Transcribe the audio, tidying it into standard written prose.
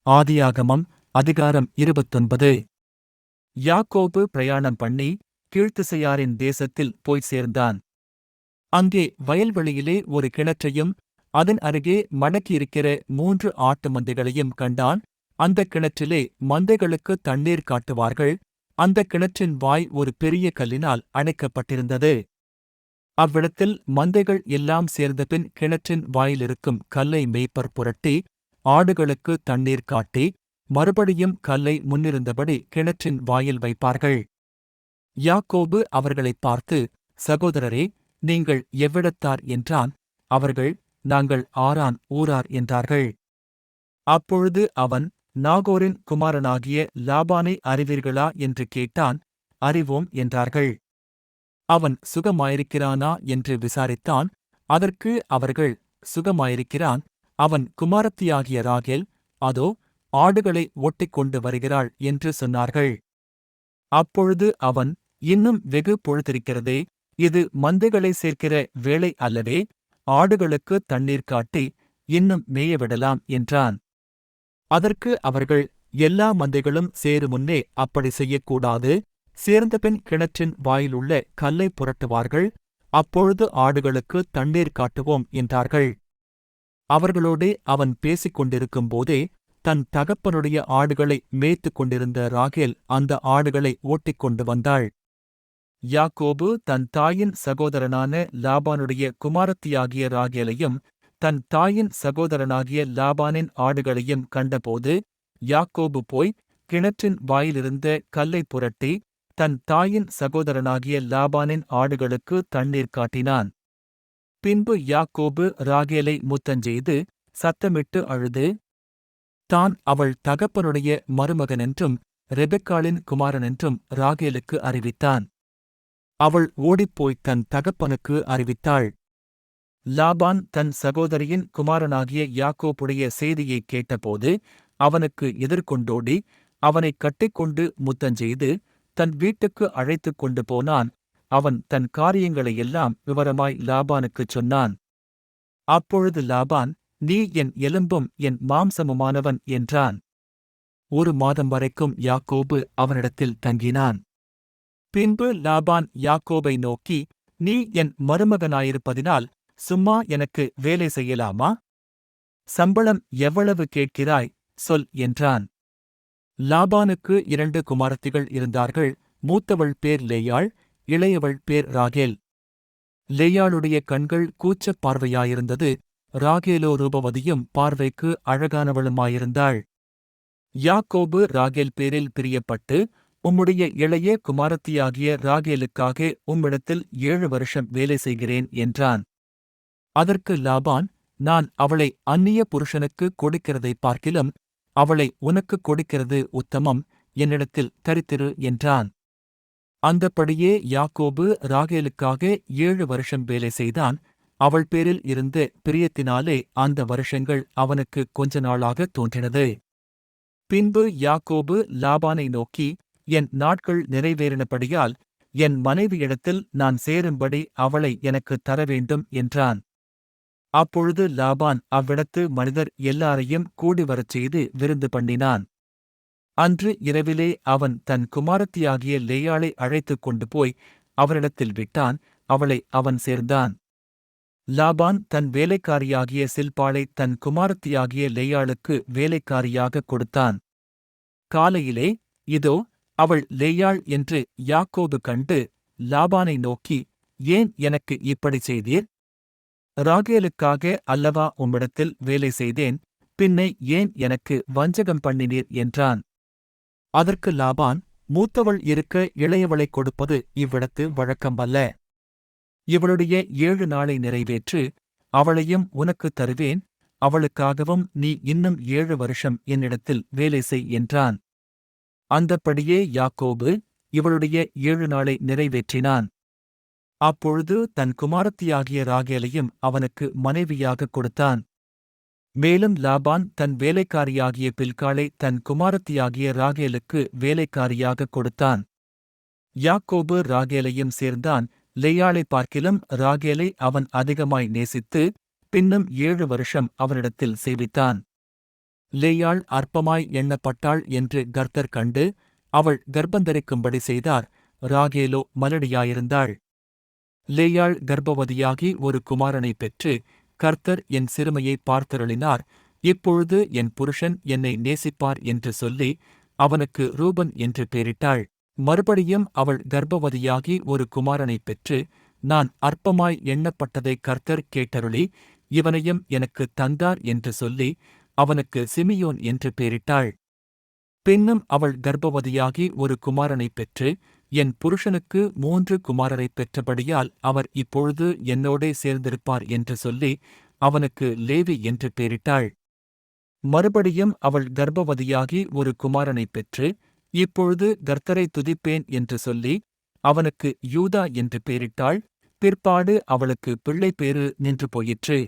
ஆதியாகமம் அதிகாரம் 29. யாக்கோபு பிரயாணம் பண்ணி கீழ்த்திசையாரின் தேசத்தில் போய்ச் சேர்ந்தான். அங்கே வயல்வெளியிலே ஒரு கிணற்றையும் அதன் அருகே மடக்கியிருக்கிற 3 ஆட்டு மந்தைகளையும் கண்டான். அந்தக் கிணற்றிலே மந்தைகளுக்கு தண்ணீர் காட்டுவார்கள். அந்தக் கிணற்றின் வாய் ஒரு பெரிய கல்லினால் அணைக்கப்பட்டிருந்தது. அவ்விடத்தில் மந்தைகள் எல்லாம் சேர்ந்தபின் கிணற்றின் வாயிலிருக்கும் கல்லை மேய்ப்பர் புரட்டி ஆடுகளுக்கு தண்ணீர் காட்டி மறுபடியும் கல்லை முன்னிருந்தபடி கிணற்றின் வாயில் வைப்பார்கள். யாக்கோபு அவர்களைப் பார்த்து, சகோதரரே, நீங்கள் எவ்விடத்தார் என்றான். அவர்கள், நாங்கள் ஆரான் ஊரார் என்றார்கள். அப்பொழுது அவன், நாகோரின் குமாரனாகிய லாபானை அறிவீர்களா என்று கேட்டான். அறிவோம் என்றார்கள். அவன் சுகமாயிருக்கிறானா என்று விசாரித்தான். அதற்கு அவர்கள், சுகமாயிருக்கிறான். அவன் குமாரத்தியாகிய ராகேல், அதோ ஆடுகளை ஓட்டிக்கொண்டு வருகிறாள் என்று சொன்னார்கள். அப்பொழுது அவன், இன்னும் வெகு பொழுதிருக்கிறதே, இது மந்தைகளை சேர்க்கிற வேளை அல்லவே, ஆடுகளுக்கு தண்ணீர் காட்டி இன்னும் மேயவிடலாம் என்றான். அதற்கு அவர்கள், எல்லா மந்தைகளும் சேருமுன்னே அப்படி செய்யக்கூடாது. சேர்ந்தபின் கிணற்றின் வாயிலுள்ள கல்லை புரட்டுவார்கள். அப்பொழுது ஆடுகளுக்கு தண்ணீர் காட்டுவோம் என்றார்கள். அவர்களோடே அவன் பேசிக் கொண்டிருக்கும்போதே தன் தகப்பனுடைய ஆடுகளை மேய்த்துக் கொண்டிருந்த ராகேல் அந்த ஆடுகளை ஓட்டிக்கொண்டு வந்தாள். யாக்கோபு தன் தாயின் சகோதரனான லாபானுடைய குமாரத்தியாகிய ராகேலையும் தன் தாயின் சகோதரனாகிய லாபானின் ஆடுகளையும் கண்டபோது, யாக்கோபு போய் கிணற்றின் வாயிலிருந்த கல்லை புரட்டி தன் தாயின் சகோதரனாகிய லாபானின் ஆடுகளுக்கு தண்ணீர் காட்டினான். பின்பு யாக்கோபு ராகேலை முத்தஞ்செய்து சத்தமிட்டு அழுது, தான் அவள் தகப்பனுடைய மருமகனென்றும் ரெபெக்காளின் குமாரனென்றும் ராகேலுக்கு அறிவித்தான். அவள் ஓடிப்போய் தன் தகப்பனுக்கு அறிவித்தாள். லாபான் தன் சகோதரியின் குமாரனாகிய யாக்கோபுடைய செய்தியைக் கேட்டபோது அவனுக்கு எதிர்கொண்டோடி அவனைக் கட்டிக்கொண்டு முத்தஞ்செய்து தன் வீட்டுக்கு அழைத்துக் கொண்டு போனான். அவன் தன் காரியங்களையெல்லாம் விவரமாய் லாபானுக்குச் சொன்னான். அப்பொழுது லாபான், நீ என் எலும்பும் என் மாம்சமுமானவன் என்றான். 1 மாதம் வரைக்கும் யாக்கோபு அவனிடத்தில் தங்கினான். பின்பு லாபான் யாக்கோபை நோக்கி, நீ என் மருமகனாயிருப்பதினால் சும்மா எனக்கு வேலை செய்யலாமா? சம்பளம் எவ்வளவு கேட்கிறாய், சொல் என்றான். லாபானுக்கு 2 குமாரத்திகள் இருந்தார்கள். மூத்தவள் பேர் லேயாள், இளையவள் பேர் ராகேல். லேயாளுடைய கண்கள் கூச்சப் பார்வையாயிருந்தது. ராகேலோ ரூபவதியும் பார்வைக்கு அழகானவளுமாயிருந்தாள். யாக்கோபு ராகேல் பேரில் பிரியப்பட்டு, உம்முடைய இளைய குமாரத்தியாகிய ராகேலுக்காக உம்மிடத்தில் 7 வருஷம் வேலை செய்கிறேன் என்றான். அதற்கு லாபான், நான் அவளை அந்நிய புருஷனுக்கு கொடுக்கிறதைப் பார்க்கிலும் அவளை உனக்குக் கொடுக்கிறது உத்தமம், என்னிடத்தில் தரித்திரு என்றான். அந்தப்படியே யாக்கோபு ராகேலுக்காக 7 வருஷம் வேலை செய்தான். அவள் பேரில் இருந்த பிரியத்தினாலே அந்த வருஷங்கள் அவனுக்கு கொஞ்ச நாளாகத் தோன்றினது. பின்பு யாக்கோபு லாபானை நோக்கி, என் நாட்கள் நிறைவேறினபடியால் என் மனைவியிடத்தில் நான் சேரும்படி அவளை எனக்குத் தரவேண்டும் என்றான். அப்பொழுது லாபான் அவ்விடத்து மனிதர் எல்லாரையும் கூடிவரச் செய்து விருந்து பண்ணினான். அன்று இரவிலே அவன் தன் குமாரத்தியாகிய லேயாளை அழைத்துக் கொண்டு போய் அவரிடத்தில் விட்டான். அவளை அவன் சேர்ந்தான். லாபான் தன் வேலைக்காரியாகிய சில்பாளை தன் குமாரத்தியாகிய லேயாளுக்கு வேலைக்காரியாகக் கொடுத்தான். காலையிலே, இதோ அவள் லேயாள் என்று யாக்கோபு கண்டு லாபானை நோக்கி, ஏன் எனக்கு இப்படி செய்தீர்? ராகேலுக்காக அல்லவா உம்மிடத்தில் வேலை செய்தேன், பின்னை ஏன் எனக்கு வஞ்சகம் பண்ணினீர் என்றான். அதற்கு லாபான், மூத்தவள் இருக்க இளையவளைக் கொடுப்பது இவ்விடத்து வழக்கமல்ல. இவளுடைய 7 நாளை நிறைவேற்று, அவளையும் உனக்குத் தருவேன். அவளுக்காகவும் நீ இன்னும் 7 வருஷம் என்னிடத்தில் வேலை செய் என்றான். அந்தப்படியே யாக்கோபு இவளுடைய 7 நாளை நிறைவேற்றினான். அப்பொழுது தன் குமாரத்தியாகிய ராகேலையும் அவனுக்கு மனைவியாகக் கொடுத்தான். மேலும் லாபான் தன் வேலைக்காரியாகிய பில்காளை தன் குமாரத்தியாகிய ராகேலுக்கு வேலைக்காரியாகக் கொடுத்தான். யாக்கோபு ராகேலையும் சேர்ந்தான். லேயாளைப் பார்க்கிலும் ராகேலை அவன் அதிகமாய் நேசித்து பின்னும் 7 வருஷம் அவனிடத்தில் சேவித்தான். லேயாள் அற்பமாய் எண்ணப்பட்டாள் என்று கர்த்தர் கண்டு அவள் கர்ப்பந்தரிக்கும்படி செய்தார். ராகேலோ மலடியாயிருந்தாள். லேயாள் கர்ப்பவதியாகி ஒரு குமாரனைப் பெற்று, கர்த்தர் என் சிறுமையை பார்த்தருளினார், இப்பொழுது என் புருஷன் என்னை நேசிப்பார் என்று சொல்லி அவனுக்கு ரூபன் என்று பெயரிட்டாள். மறுபடியும் அவள் கர்ப்பவதியாகி ஒரு குமாரனைப் பெற்று, நான் அற்பமாய் எண்ணப்பட்டதை கர்த்தர் கேட்டருளி இவனையும் எனக்குத் தந்தார் என்று சொல்லி அவனுக்கு சிமியோன் என்று பெயரிட்டாள். பின்னும் அவள் கர்ப்பவதியாகி ஒரு குமாரனைப் பெற்று, என் புருஷனுக்கு 3 குமாரரைப் பெற்றபடியால் அவர் இப்பொழுது என்னோடே சேர்ந்திருப்பார் என்று சொல்லி அவனுக்கு லேவி என்று பெயரிட்டாள். மறுபடியும் அவள் கர்ப்பவதியாகி ஒரு குமாரனைப் பெற்று, இப்பொழுது கர்த்தரை துதிப்பேன் என்று சொல்லி அவனுக்கு யூதா என்று பெயரிட்டாள். பிற்பாடு அவளுக்கு பிள்ளைப்பேறு நின்று போயிற்று.